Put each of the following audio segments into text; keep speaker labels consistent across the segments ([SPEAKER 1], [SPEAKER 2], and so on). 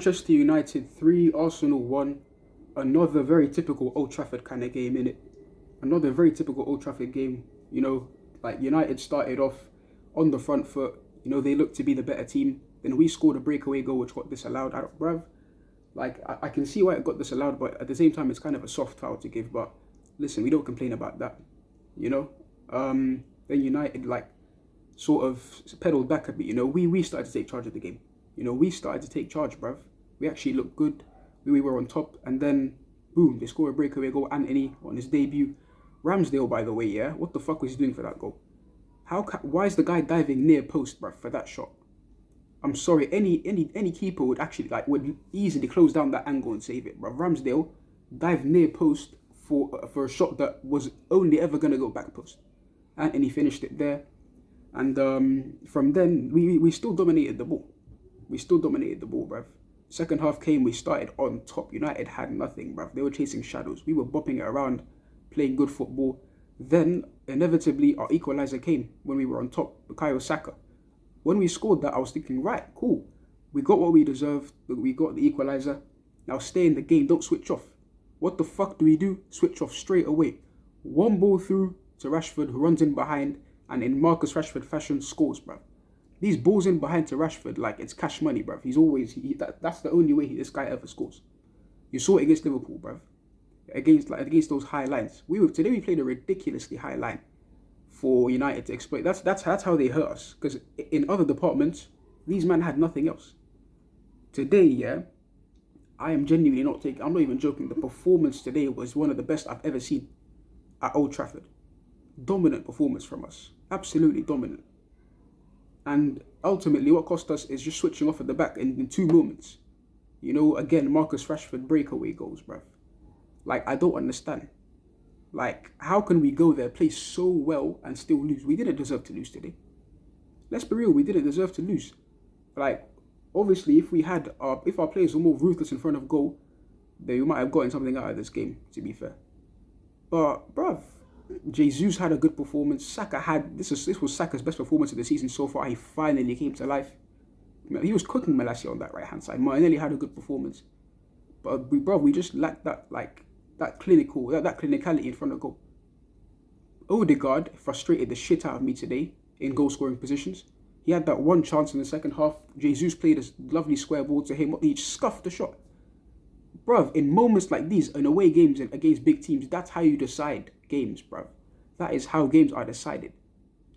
[SPEAKER 1] Manchester United 3, Arsenal 1. Another very typical Old Trafford kind of game, innit? Another very typical Old Trafford game. You know, like United started off on the front foot. You know, they looked to be the better team. Then we scored a breakaway goal which got disallowed. Bruv, like, I can see why it got disallowed, but at the same time, it's kind of a soft foul to give. But listen, we don't complain about that, you know? Then United, like, sort of pedaled back a bit, you know? We started to take charge of the game. You know, we started to take charge, bruv. We actually looked good. We were on top. And then, boom, they score a breakaway goal. Antony on his debut. Ramsdale, by the way, yeah? What the fuck was he doing for that goal? Why is the guy diving near post, bruv, for that shot? I'm sorry, any keeper would actually, like, would easily close down that angle and save it, bruv. Ramsdale dived near post for a shot that was only ever going to go back post. Antony finished it there. And from then, we still dominated the ball. We still dominated the ball, bruv. Second half came, we started on top. United had nothing, bruv. They were chasing shadows. We were bopping it around, playing good football. Then, inevitably, our equaliser came when we were on top, Bukayo Saka. When we scored that, I was thinking, right, cool. We got what we deserved. We got the equaliser. Now stay in the game. Don't switch off. What the fuck do we do? Switch off straight away. One ball through to Rashford, who runs in behind, and in Marcus Rashford fashion, scores, bruv. These balls in behind to Rashford, like, it's cash money, bruv. He's always, that's the only way this guy ever scores. You saw it against Liverpool, bruv. Against those high lines. Today we played a ridiculously high line for United to exploit. That's how they hurt us. Because in other departments, these men had nothing else. Today, yeah, I am genuinely I'm not even joking. The performance today was one of the best I've ever seen at Old Trafford. Dominant performance from us. Absolutely dominant. And ultimately, what cost us is just switching off at the back in 2 moments. You know, again, Marcus Rashford breakaway goals, bruv. Like, I don't understand. Like, how can we go there, play so well, and still lose? We didn't deserve to lose today. Let's be real, we didn't deserve to lose. Like, obviously, if our players were more ruthless in front of goal, then we might have gotten something out of this game, to be fair. But, bruv, Jesus had a good performance. This was Saka's best performance of the season so far. He finally came to life. He was cooking Malacia on that right-hand side. Martinelli had a good performance. But, we just lacked that clinicality in front of goal. Odegaard frustrated the shit out of me today in goal-scoring positions. He had that one chance in the second half. Jesus played a lovely square ball to him. He scuffed the shot. Bruv, in moments like these, in away games and against big teams, that's how you decide games, bruv. That is how games are decided.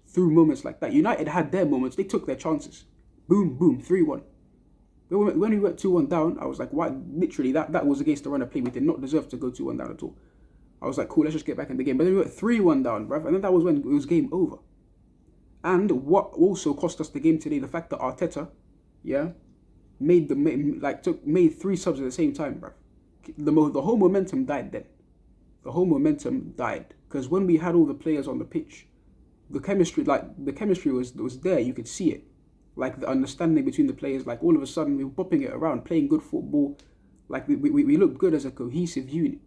[SPEAKER 1] Through moments like that. United had their moments. They took their chances. Boom, boom, 3-1. When we went 2-1 down, I was like, why? Literally, that was against the run of play. We did not deserve to go 2-1 down at all. I was like, cool, let's just get back in the game. But then we went 3-1 down, bruv. And then that was when it was game over. And what also cost us the game today, the fact that Arteta, yeah, made 3 subs at the same time, bruv. The whole momentum died then. The whole momentum died. Because when we had all the players on the pitch, the chemistry was there. You could see it. Like, the understanding between the players, like, all of a sudden we were bopping it around, playing good football. Like, we looked good as a cohesive unit.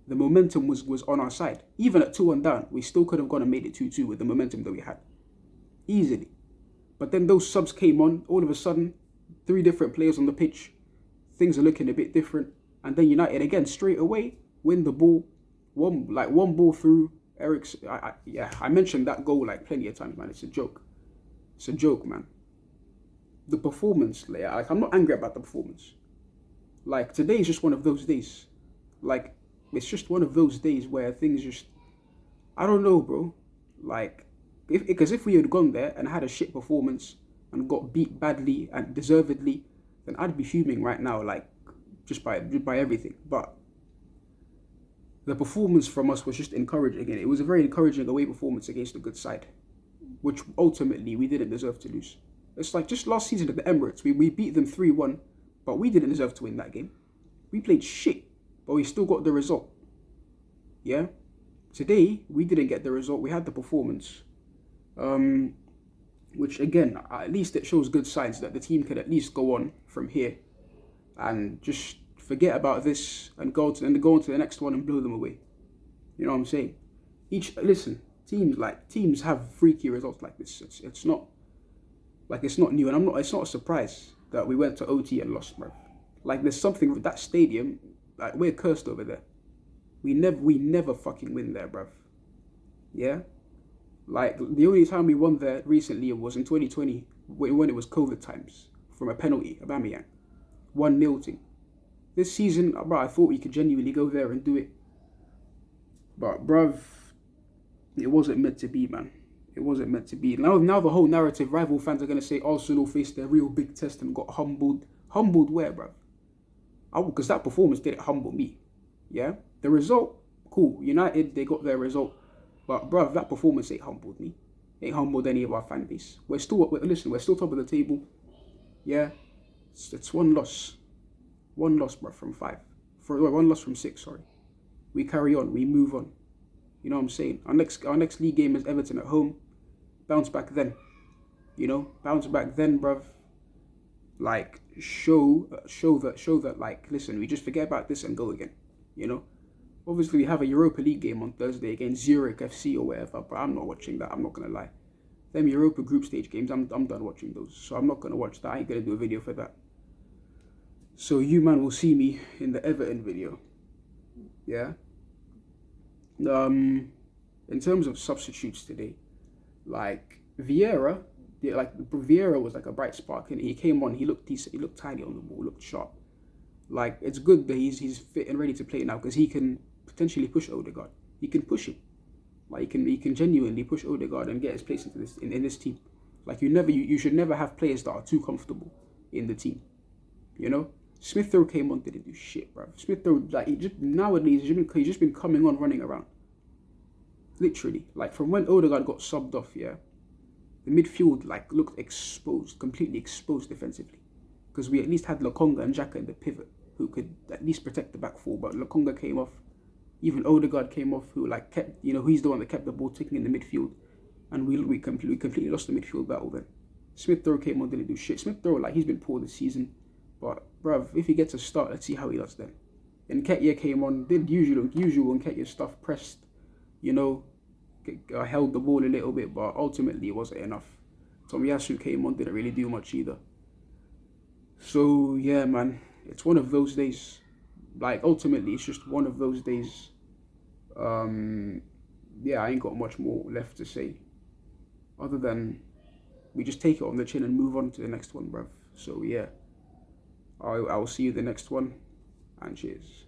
[SPEAKER 1] The momentum was on our side. Even at 2-1 down, we still could have gone and made it 2-2 with the momentum that we had. Easily. But then those subs came on, all of a sudden, 3 different players on the pitch. Things are looking a bit different. And then United, again, straight away, win the ball. One ball through. I mentioned that goal, like, plenty of times, man. It's a joke. It's a joke, man. The performance, like, I'm not angry about the performance. Like, today is just one of those days. Like, it's just one of those days where things just, I don't know, bro. Like, because if we had gone there and had a shit performance and got beat badly and deservedly, then I'd be fuming right now, like, just by everything. But the performance from us was just encouraging, and it was a very encouraging away performance against a good side, which ultimately we didn't deserve to lose. It's like just last season at the Emirates, we beat them 3-1, but we didn't deserve to win that game. We played shit, but we still got the result. Yeah? Today, we didn't get the result. We had the performance. Which, again, at least it shows good signs that the team can at least go on from here and just forget about this and go on to the next one and blow them away. You know what I'm saying? Teams have freaky results like this. It's not new, and it's not a surprise that we went to OT and lost, bro. Like there's something with that stadium. Like we're cursed over there. We never fucking win there, bruv. Yeah. Like the only time we won there recently was in 2020 when it was COVID times from a penalty, Aubameyang, 1-0 thing. This season, bro, I thought we could genuinely go there and do it, but bruv, it wasn't meant to be, man. It wasn't meant to be. Now the whole narrative, rival fans are gonna say Arsenal faced their real big test and got humbled. Humbled where, bruv? Because that performance didn't humble me. Yeah, the result, cool. United, they got their result. But bruv, that performance ain't humbled me. Ain't humbled any of our fan base. We're still top of the table. Yeah, it's one loss. One loss, bruv, from 5. One loss from 6, sorry. We carry on, we move on. You know what I'm saying? Our next league game is Everton at home. Bounce back then. Bounce back then, bruv. Like, show that, like, listen, we just forget about this and go again. Obviously, we have a Europa League game on Thursday against Zurich FC or whatever, but I'm not watching that. I'm not going to lie. Them Europa group stage games, I'm done watching those. So I'm not going to watch that. I ain't going to do a video for that. So you, man, will see me in the Everton video. Yeah? In terms of substitutes today, like, Vieira was like a bright spark, and he came on, he looked decent, he looked tiny on the ball, looked sharp. Like, it's good that he's fit and ready to play now because he can potentially push Odegaard. He can push him. Like, he can genuinely push Odegaard and get his place into this in this team. Like, you should never have players that are too comfortable in the team. Smith Rowe came on, didn't do shit, bro. Smith Rowe, like, nowadays he's just been coming on, running around. Literally, like from when Odegaard got subbed off, yeah, the midfield like looked exposed, completely exposed defensively, because we at least had Lokonga and Xhaka in the pivot who could at least protect the back four. But Lokonga came off, even Odegaard came off, who like kept, he's the one that kept the ball ticking in the midfield, and we completely lost the midfield battle then. Smith Rowe came on, didn't do shit. Smith Rowe, like, he's been poor this season, but bruv, if he gets a start, let's see how he does then. And Nketiah came on, did usual Nketiah stuff, pressed, held the ball a little bit, but ultimately it wasn't enough. Tomiyasu came on, didn't really do much either. So yeah, man, it's one of those days. Like, ultimately, it's just one of those days. Yeah, I ain't got much more left to say, other than we just take it on the chin and move on to the next one, bruv. So yeah, I'll see you the next one, and cheers.